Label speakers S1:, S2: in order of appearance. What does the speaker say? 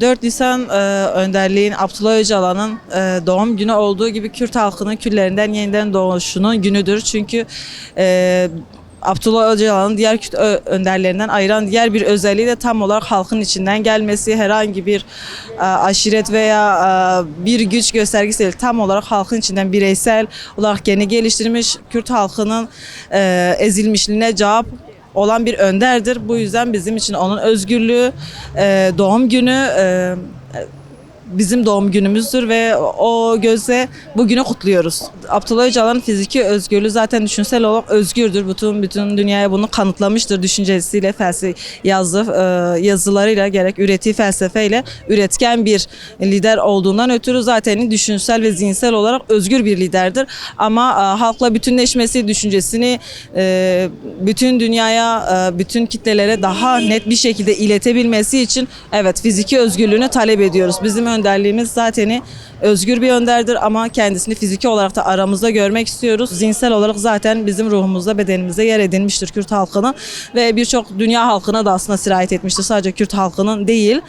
S1: 4 Nisan önderliğin Abdullah Öcalan'ın doğum günü olduğu gibi Kürt halkının küllerinden yeniden doğuşunun günüdür. Çünkü Abdullah Öcalan'ın diğer Kürt önderlerinden ayıran diğer bir özelliği de tam olarak halkın içinden gelmesi, herhangi bir aşiret veya bir güç göstergesi değil. Tam olarak halkın içinden bireysel olarak kendini geliştirmiş, Kürt halkının ezilmişliğine cevap olan bir önderdir. Bu yüzden bizim için onun özgürlüğü, doğum günü bizim doğum günümüzdür ve o gözle bugünü kutluyoruz. Abdullah Öcalan'ın fiziki özgürlüğü zaten düşünsel olarak özgürdür. Bütün dünyaya bunu kanıtlamıştır düşüncesiyle, yazılarıyla, gerek ürettiği felsefeyle üretken bir lider olduğundan ötürü zaten düşünsel ve zihinsel olarak özgür bir liderdir. Ama halkla bütünleşmesi, düşüncesini bütün dünyaya, bütün kitlelere daha net bir şekilde iletebilmesi için evet fiziki özgürlüğünü talep ediyoruz. Bizim önderliğimiz zaten özgür bir önderdir ama kendisini fiziki olarak da aramızda görmek istiyoruz. Zihinsel olarak zaten bizim ruhumuzda, bedenimizde yer edinmiştir Kürt halkının ve birçok dünya halkına da aslında sirayet etmiştir. Sadece Kürt halkının değil.